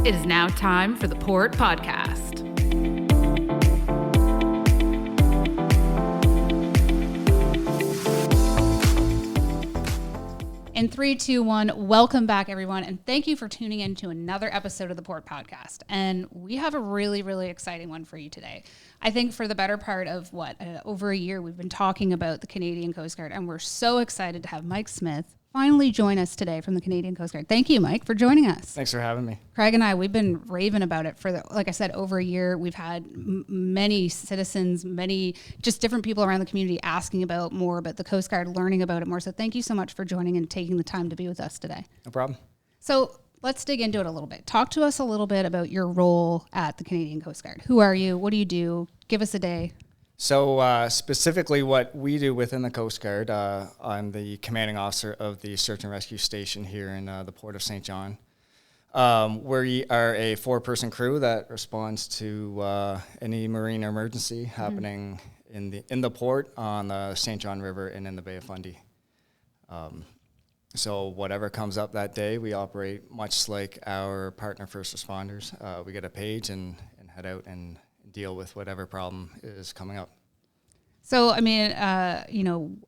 It is now time for the Port Podcast. In 3, 2, 1, welcome back, everyone, and thank you for tuning in to another episode of the Port Podcast. And we have a really, really exciting one for you today. I think for the better part of over a year, we've been talking about the Canadian Coast Guard, and we're so excited to have Mike Smith finally join us today from the Canadian Coast Guard. Thank you, Mike, for joining us. Thanks for having me. Craig and I, we've been raving about it for, like I said, over a year. We've had many citizens, many just different people around the community asking about more about the Coast Guard, learning about it more. So thank you so much for joining and taking the time to be with us today. No problem. So let's dig into it a little bit. Talk to us a little bit about your role at the Canadian Coast Guard. Who are you? What do you do? Give us a day. So specifically what we do within the Coast Guard, I'm the commanding officer of the search and rescue station here in the Port of St. John. We are a 4-person crew that responds to any marine emergency happening in the port, on the St. John River, and in the Bay of Fundy. So whatever comes up that day, we operate much like our partner first responders. We get a page and head out and deal with whatever problem is coming up. So, I mean, a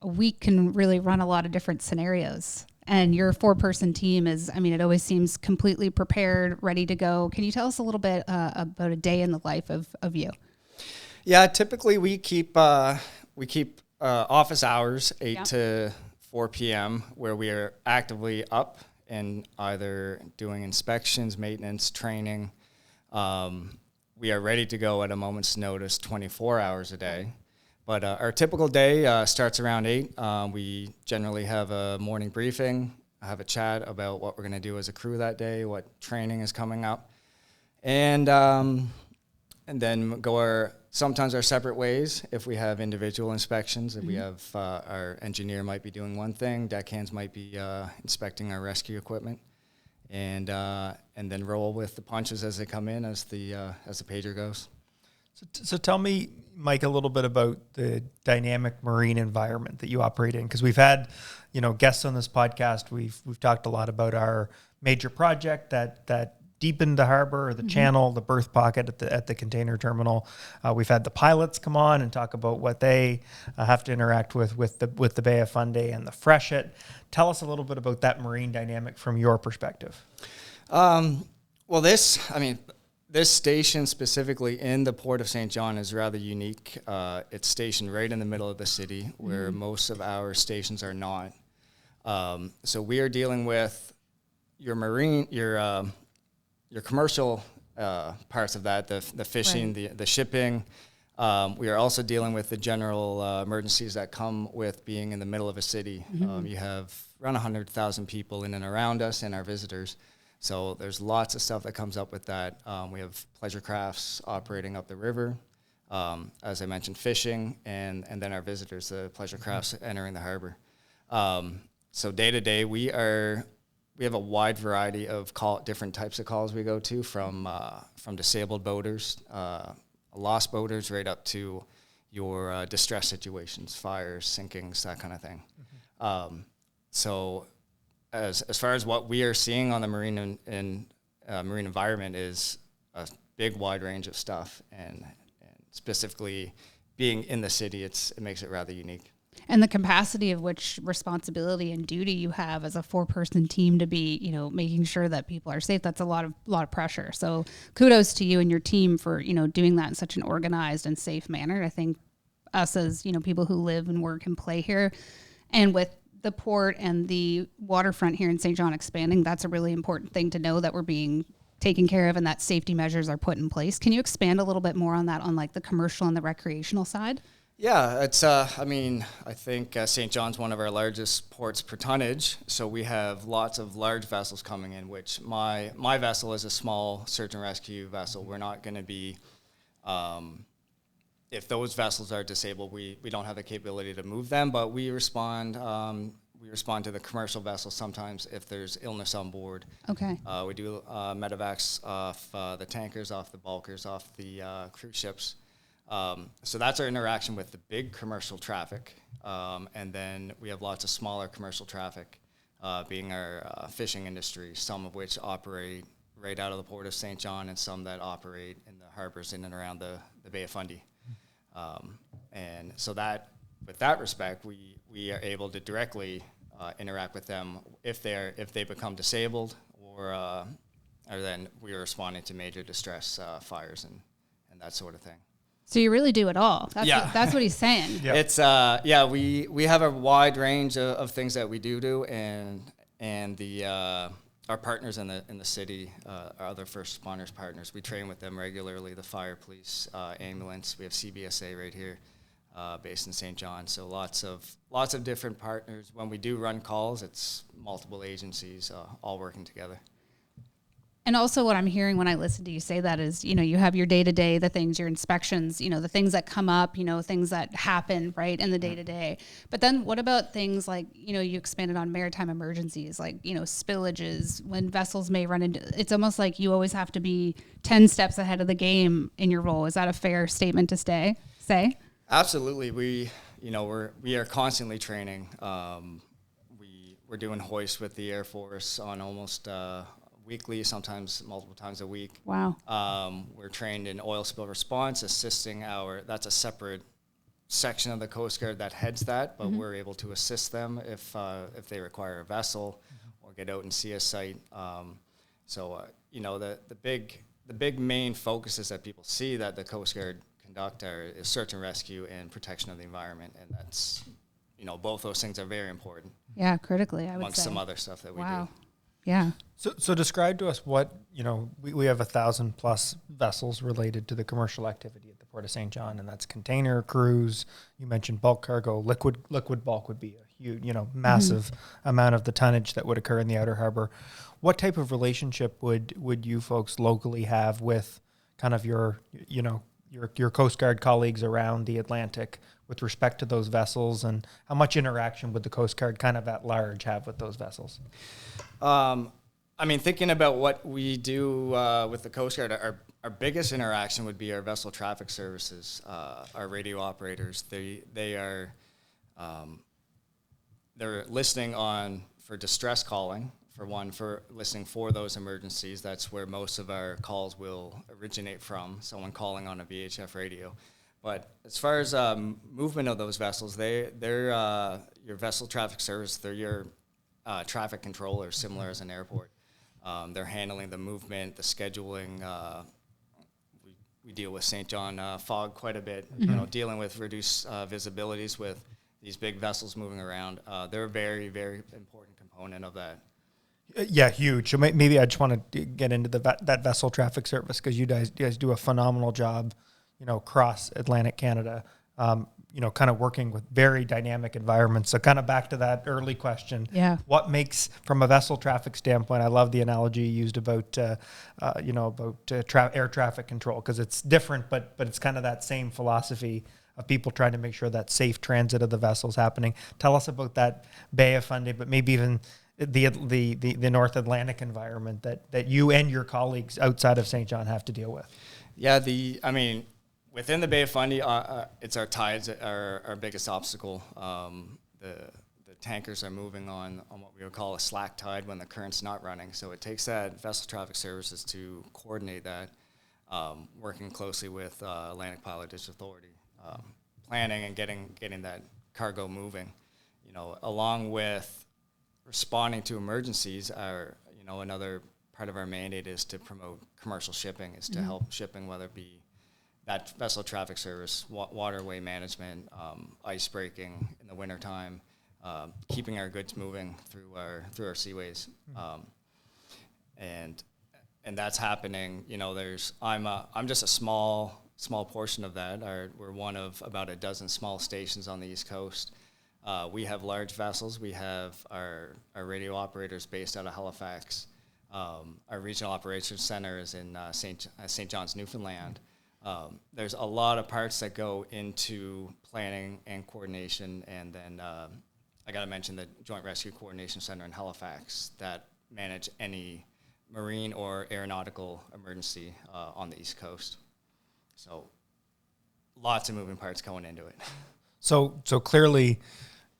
week can really run a lot of different scenarios. And your 4-person team is, it always seems completely prepared, ready to go. Can you tell us a little bit about a day in the life of you? Yeah, typically we keep office hours 8 to 4 p.m. where we are actively up and either doing inspections, maintenance, training. We are ready to go at a moment's notice 24 hours a day. But our typical day starts around 8. We generally have a morning briefing, have a chat about what we're going to do as a crew that day, what training is coming up, and then go sometimes our separate ways if we have individual inspections. If we have our engineer might be doing one thing, deckhands might be inspecting our rescue equipment. And then roll with the punches as they come in as the pager goes. So tell me, Mike, a little bit about the dynamic marine environment that you operate in, because we've had, guests on this podcast. We've talked a lot about our major project that deepened the harbor or the channel, the berth pocket at the container terminal. We've had the pilots come on and talk about what they have to interact with the Bay of Fundy and the freshet. Tell us a little bit about that marine dynamic from your perspective. This station specifically in the Port of St. John is rather unique. It's stationed right in the middle of the city where most of our stations are not. So we are dealing with your commercial parts of that, the fishing, the shipping. We are also dealing with the general emergencies that come with being in the middle of a city. You have around 100,000 people in and around us and our visitors. So there's lots of stuff that comes up with that. We have pleasure crafts operating up the river. As I mentioned, fishing, and then our visitors, the pleasure crafts entering the harbor. So day to day, we have a wide variety of different types of calls we go to, from disabled boaters, lost boaters, right up to your distress situations, fires, sinkings, that kind of thing. So as far as what we are seeing on the marine environment is a big wide range of stuff, and specifically being in the city, it makes it rather unique. And the capacity of which responsibility and duty you have as a 4-person team to be, making sure that people are safe, that's a lot of pressure. So kudos to you and your team for, doing that in such an organized and safe manner. I think us as, people who live and work and play here, and with the port and the waterfront here in St. John expanding, that's a really important thing to know, that we're being taken care of and that safety measures are put in place. Can you expand a little bit more on that, on like the commercial and the recreational side? Yeah, it's, I think St. John's one of our largest ports per tonnage, so we have lots of large vessels coming in, which my vessel is a small search and rescue vessel. We're not going to be, if those vessels are disabled, we don't have the capability to move them, but we respond to the commercial vessels sometimes if there's illness on board. Okay. We do medevacs off the tankers, off the bulkers, off the cruise ships. So that's our interaction with the big commercial traffic. And then we have lots of smaller commercial traffic, being our fishing industry, some of which operate right out of the port of St. John and some that operate in the harbors in and around the Bay of Fundy. And so that, with that respect, we are able to directly interact with them if they become disabled, or then we are responding to major distress, fires and that sort of thing. So you really do it all. That's what he's saying. Yep. It's we have a wide range of things that we do, and the our partners in the city, our other first responders partners, we train with them regularly. The fire, police, ambulance. We have CBSA right here, based in St. John. So lots of different partners. When we do run calls, it's multiple agencies all working together. And also what I'm hearing when I listen to you say that is, you have your day-to-day, the things, your inspections, the things that come up, things that happen, right, in the day-to-day. But then what about things like, you expanded on maritime emergencies, like, spillages, when vessels may run into, it's almost like you always have to be 10 steps ahead of the game in your role. Is that a fair statement to say? Absolutely. We are constantly training. We're doing hoist with the Air Force on almost weekly, sometimes multiple times a week. Wow. We're trained in oil spill response, assisting that's a separate section of the Coast Guard that heads that, but we're able to assist them if they require a vessel or get out and see a site. The big main focuses that people see that the Coast Guard conduct is search and rescue and protection of the environment, and that's, both those things are very important. Yeah, critically, I would say. Amongst some other stuff that we do. Yeah. So describe to us what, we have 1,000+ vessels related to the commercial activity at the Port of St. John, and that's container, cruise. You mentioned bulk cargo, liquid bulk would be a huge, massive amount of the tonnage that would occur in the outer harbor. What type of relationship would you folks locally have with kind of your Coast Guard colleagues around the Atlantic with respect to those vessels, and how much interaction would the Coast Guard kind of at large have with those vessels? Thinking about what we do with the Coast Guard, our biggest interaction would be our vessel traffic services, our radio operators. They're listening on for distress calling, for listening for those emergencies. That's where most of our calls will originate from, someone calling on a VHF radio. But as far as movement of those vessels, they're your vessel traffic service. They're your traffic controller, similar as an airport. They're handling the movement, the scheduling. We deal with St. John fog quite a bit, dealing with reduced visibilities with these big vessels moving around. They're a very, very important component of that. Yeah, huge. So maybe I just want to get into that vessel traffic service, because you guys do a phenomenal job, across Atlantic Canada, kind of working with very dynamic environments. So kind of back to that early question. Yeah. What makes, from a vessel traffic standpoint, I love the analogy you used about, air traffic control, because it's different, but it's kind of that same philosophy of people trying to make sure that safe transit of the vessels happening. Tell us about that Bay of Fundy, but maybe even the North Atlantic environment that you and your colleagues outside of St. John have to deal with. Yeah, within the Bay of Fundy, it's our tides our biggest obstacle. The tankers are moving on what we would call a slack tide when the current's not running. So it takes that vessel traffic services to coordinate that, working closely with Atlantic Pilotage Authority, planning and getting that cargo moving. Along with responding to emergencies, another part of our mandate is to promote commercial shipping, is to help shipping, whether it be that vessel traffic service, waterway management, ice breaking in the wintertime, keeping our goods moving through our seaways. And that's happening. I'm just a small portion of that. We're one of about a dozen small stations on the East Coast. We have large vessels. We have our radio operators based out of Halifax. Our regional operations center is in St. John's, Newfoundland. There's a lot of parts that go into planning and coordination, and then I got to mention the Joint Rescue Coordination Center in Halifax that manage any marine or aeronautical emergency on the East Coast. So lots of moving parts going into it. So clearly,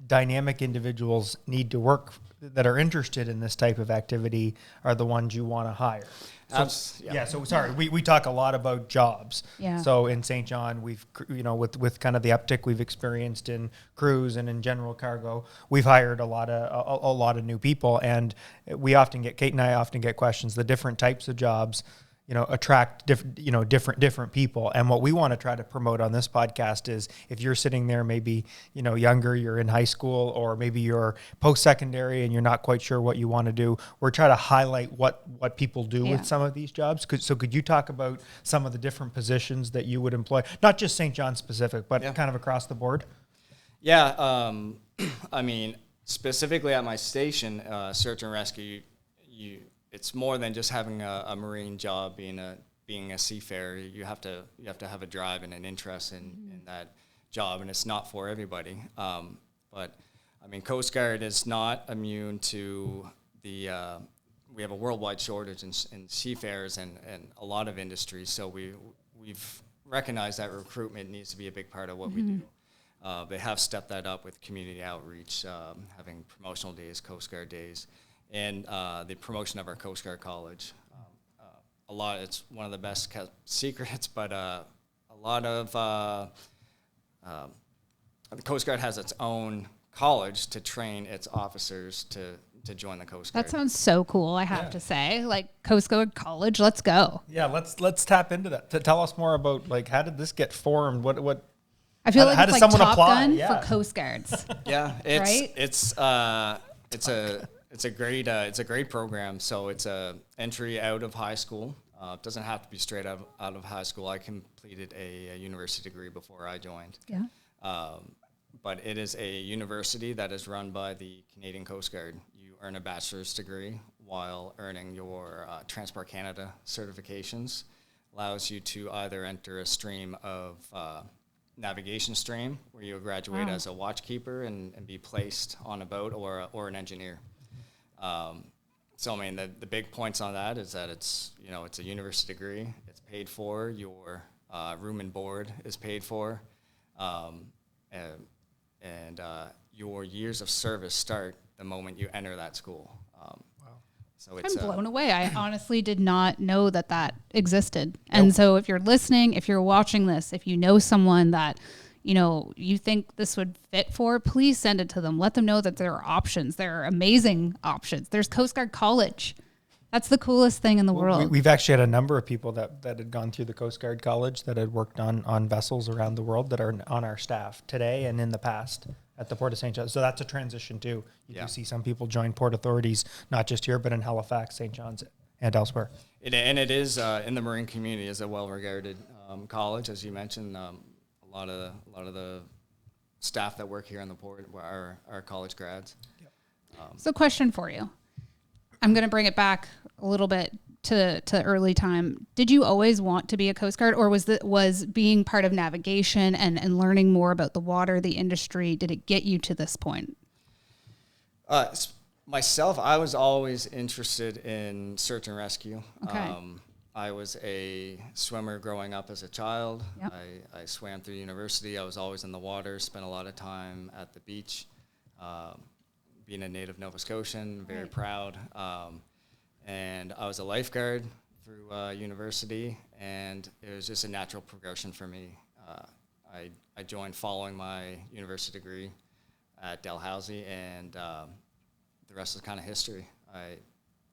dynamic individuals need to work that are interested in this type of activity are the ones you want to hire. So sorry, we talk a lot about jobs. Yeah. So in St. John, we've, with kind of the uptick we've experienced in cruise and in general cargo, we've hired a lot of new people, and Cait and I often get questions. The different types of jobs, attract different people. And what we want to try to promote on this podcast is, if you're sitting there, maybe, younger, you're in high school, or maybe you're post-secondary and you're not quite sure what you want to do, we're trying to highlight what people do with some of these jobs. Could you talk about some of the different positions that you would employ, not just St. John specific, but kind of across the board? Yeah. I mean, specifically at my station, search and rescue, it's more than just having a marine job, being a seafarer. You have to have a drive and an interest in that job, and it's not for everybody. But I mean, Coast Guard is not immune to we have a worldwide shortage in seafarers and a lot of industries. So we've recognized that recruitment needs to be a big part of what we do. They have stepped that up with community outreach, having promotional days, Coast Guard days, and the promotion of our Coast Guard College. It's one of the best kept secrets, but a lot of the Coast Guard has its own college to train its officers to join the Coast Guard. That sounds so cool, I have to say. Like, Coast Guard College, let's go. Yeah, let's tap into that. Tell us more about, like, how did this get formed? What I feel how like it's does like someone Top apply? Gun for Coast Guards. Yeah, Right? It's a great program. So it's a entry out of high school. It doesn't have to be straight out of high school. I completed a university degree before I joined. Yeah. But it is a university that is run by the Canadian Coast Guard. You earn a bachelor's degree while earning your Transport Canada certifications. Allows you to either enter a stream of navigation stream, where you graduate as a watchkeeper and be placed on a boat, or an engineer. So I mean, the big points on that is that it's a university degree. It's paid for. Your room and board is paid for, and your years of service start the moment you enter that school. So it's, I'm blown away. I honestly did not know that existed. And so if you're listening, if you're watching this, if you know someone that, you think this would fit for, please send it to them. Let them know that there are options. There are amazing options. There's Coast Guard College. That's the coolest thing in the world. We've actually had a number of people that had gone through the Coast Guard College that had worked on vessels around the world that are on our staff today and in the past at the Port of St. John's. So that's a transition too. You do see some people join port authorities, not just here, but in Halifax, St. John's, and elsewhere. It is in the marine community is a well-regarded college, as you mentioned. A lot of the staff that work here on the port are college grads. Yep. So, question for you. I'm going to bring it back a little bit to early time. Did you always want to be a Coast Guard, or was being part of navigation and learning more about the water, the industry, did it get you to this point? Myself, I was always interested in search and rescue. Okay. I was a swimmer growing up as a child. Yep. I swam through university. I was always in the water, spent a lot of time at the beach. Being a native Nova Scotian, very proud. And I was a lifeguard through university, and it was just a natural progression for me. I joined following my university degree at Dalhousie, and the rest is kind of history.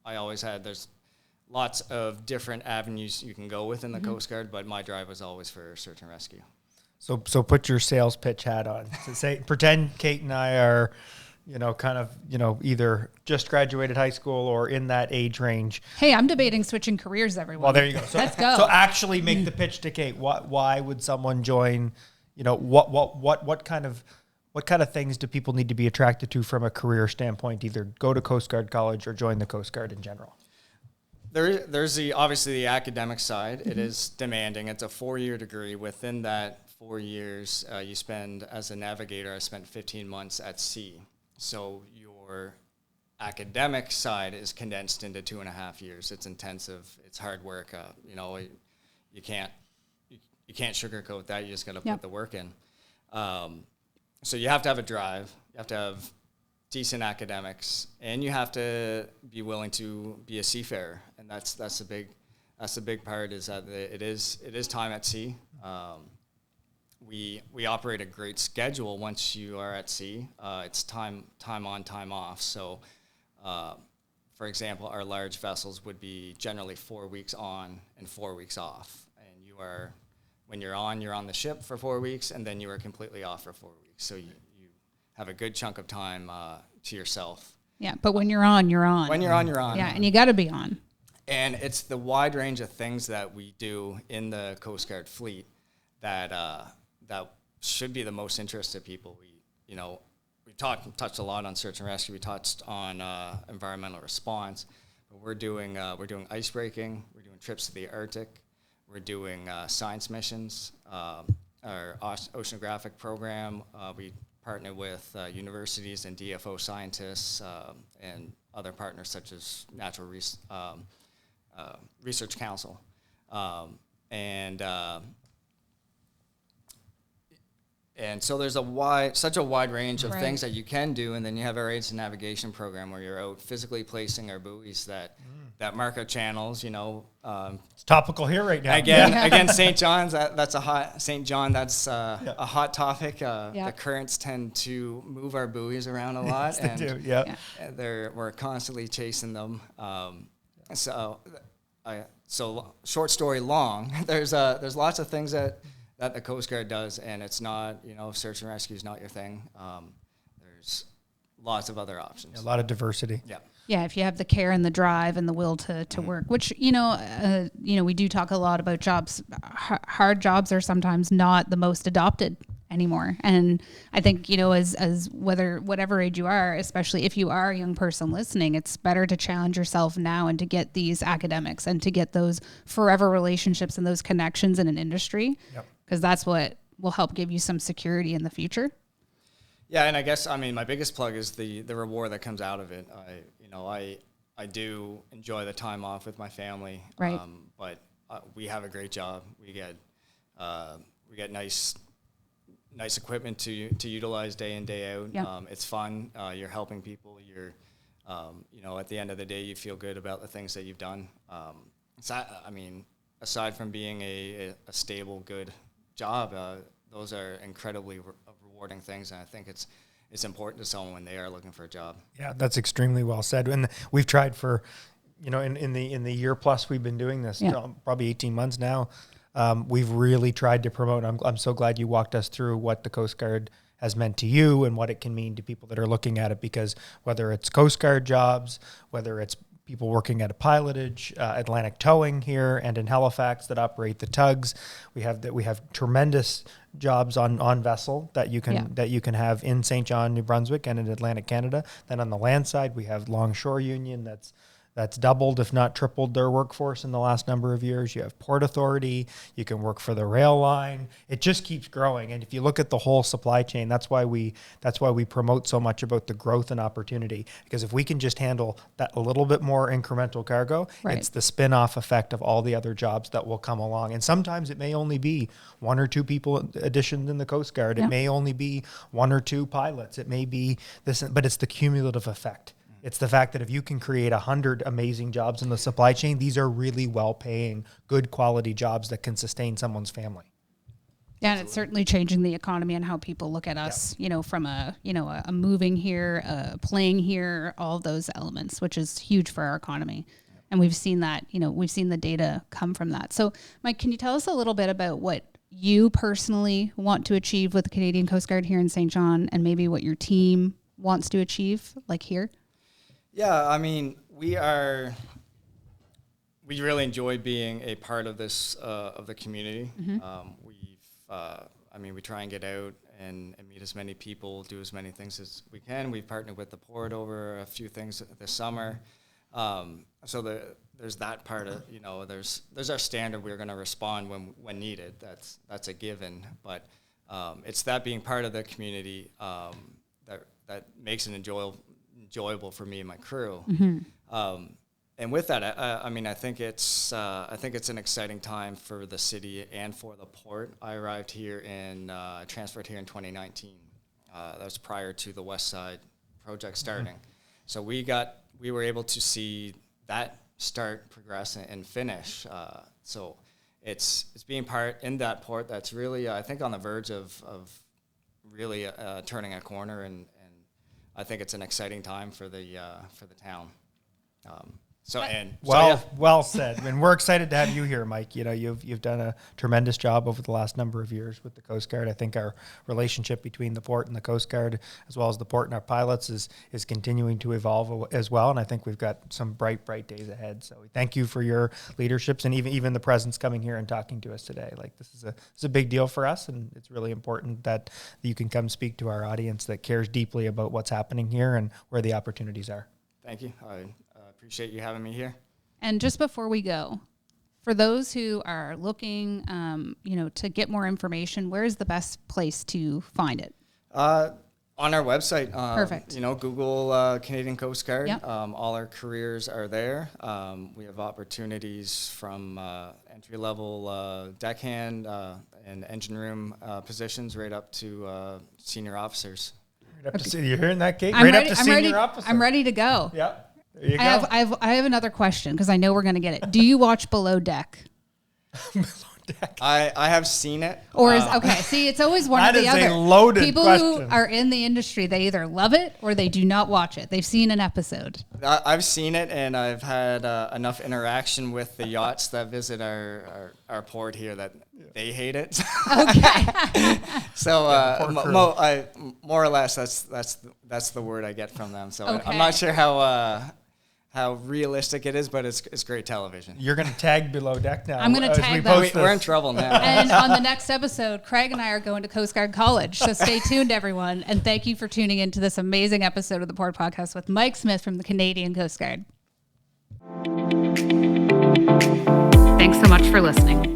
I always there's lots of different avenues you can go with in the Coast Guard, but my drive was always for search and rescue. So put your sales pitch hat on. So pretend Cait and I are, either just graduated high school or in that age range. Hey, I'm debating switching careers, everyone. Well, there you go. So, let's go. So actually make the pitch to Cait. Why would someone join? What kind of things do people need to be attracted to from a career standpoint? Either go to Coast Guard College or join the Coast Guard in general. There's obviously the academic side. It is demanding. It's a 4-year degree. Within that 4 years, you spend, as a navigator, I spent 15 months at sea. So your academic side is condensed into 2.5 years. It's intensive. It's hard work. You can't sugarcoat that. You just got to put the work in. So you have to have a drive. You have to have decent academics, and you have to be willing to be a seafarer, and that's a big part. Is that it is time at sea. We operate a great schedule once you are at sea. It's time on, time off. So, for example, our large vessels would be generally 4 weeks on and 4 weeks off, and when you're on the ship for 4 weeks, and then you are completely off for 4 weeks. So you have a good chunk of time to yourself. Yeah, but when you're on, you're on. When you're on, you're on. Yeah, and you got to be on. And it's the wide range of things that we do in the Coast Guard fleet that should be the most interest to people. We touched a lot on search and rescue. We touched on environmental response, but we're doing ice breaking. We're doing trips to the Arctic. We're doing science missions. Our oceanographic program. We partner with universities and DFO scientists and other partners such as Natural Research Council. And so there's such a wide range of things that you can do, and then you have our aids and navigation program where you're out physically placing our buoys that mark our channels. It's topical here right now. Again, St. John's. That's a hot topic. The currents tend to move our buoys around a lot, Yes, they do. Yeah. And we're constantly chasing them. So short story long. There's lots of things that the Coast Guard does, and it's not, search and rescue is not your thing. There's lots of other options. A lot of diversity. Yeah. Yeah, if you have the care and the drive and the will to work, which, we do talk a lot about jobs. Hard jobs are sometimes not the most adopted anymore. And I think, as whatever age you are, especially if you are a young person listening, it's better to challenge yourself now and to get these academics and to get those forever relationships and those connections in an industry. Yep. Because that's what will help give you some security in the future. Yeah, and I guess, my biggest plug is the reward that comes out of it. I do enjoy the time off with my family, right? But we have a great job. We get nice equipment to utilize day in, day out. Yep. It's fun. You're helping people. You're, at the end of the day, you feel good about the things that you've done. Aside from being a stable, good job, those are incredibly rewarding things, and I think it's important to someone when they are looking for a job. Yeah, that's extremely well said. And we've tried for, in the year plus we've been doing this, probably 18 months now. We've really tried to promote. I'm so glad you walked us through what the Coast Guard has meant to you and what it can mean to people that are looking at it, because whether it's Coast Guard jobs, whether it's people working at a pilotage, Atlantic Towing here and in Halifax that operate the tugs. We have tremendous jobs on vessel that you can have in St. John, New Brunswick, and in Atlantic Canada. Then on the land side, we have Longshore Union that's doubled, if not tripled, their workforce in the last number of years. You have Port Authority. You can work for the rail line. It just keeps growing. And if you look at the whole supply chain, that's why we promote so much about the growth and opportunity. Because if we can just handle that a little bit more incremental cargo, it's the spin-off effect of all the other jobs that will come along. And sometimes it may only be 1 or 2 people additions in the Coast Guard. It may only be 1 or 2 pilots. It may be this, but it's the cumulative effect. It's the fact that if you can create 100 amazing jobs in the supply chain, these are really well-paying, good quality jobs that can sustain someone's family. Yeah, and it's certainly changing the economy and how people look at us, from a moving here, playing here, all those elements, which is huge for our economy. Yeah. And we've seen that, we've seen the data come from that. So, Mike, can you tell us a little bit about what you personally want to achieve with the Canadian Coast Guard here in St. John, and maybe what your team wants to achieve, like here? Yeah, we really enjoy being a part of this of the community. Mm-hmm. We try and get out and meet as many people, do as many things as we can. We've partnered with the Port over a few things this summer. There's that part of, there's our standard. We're going to respond when needed. That's a given. But it's that being part of the community that makes it enjoyable for me and my crew. Mm-hmm. And with that, I think it's an exciting time for the city and for the port. I arrived here transferred here in 2019. That was prior to the West Side project starting. So we were able to see that start, progress, and finish. So it's being part in that port that's really, I think, on the verge of really turning a corner, and I think it's an exciting time for the town. Well said. And we're excited to have you here, Mike. You know, you've done a tremendous job over the last number of years with the Coast Guard. I think our relationship between the port and the Coast Guard, as well as the port and our pilots, is continuing to evolve as well. And I think we've got some bright days ahead. So we thank you for your leaderships and even the presence coming here and talking to us today. Like, this is a big deal for us, and it's really important that you can come speak to our audience that cares deeply about what's happening here and where the opportunities are. Thank you. I appreciate you having me here. And just before we go, for those who are looking, to get more information, where is the best place to find it? On our website. Perfect. Google Canadian Coast Guard. Yep. All our careers are there. We have opportunities from entry-level deckhand and engine room positions right up to senior officers. Right up to, you're hearing that, Cait? I'm right ready, up to I'm senior ready, officer. I'm ready to go. Yeah. There you go. I have another question because I know we're going to get it. Do you watch Below Deck? I have seen it. Or is okay? See, it's always one or the other. That is a loaded People question. who are in the industry, they either love it or they do not watch it. They've seen an episode. I've seen it, and I've had enough interaction with the yachts that visit our port here that they hate it. Okay. So more or less, that's the word I get from them. So Okay. I'm not sure how realistic it is, but it's great television. You're going to tag Below Deck now. I'm going to as tag we them. post We're in this. trouble now. And on the next episode, Craig and I are going to Coast Guard College. So stay tuned, everyone. And thank you for tuning into this amazing episode of the Port Podcast with Mike Smith from the Canadian Coast Guard. Thanks so much for listening.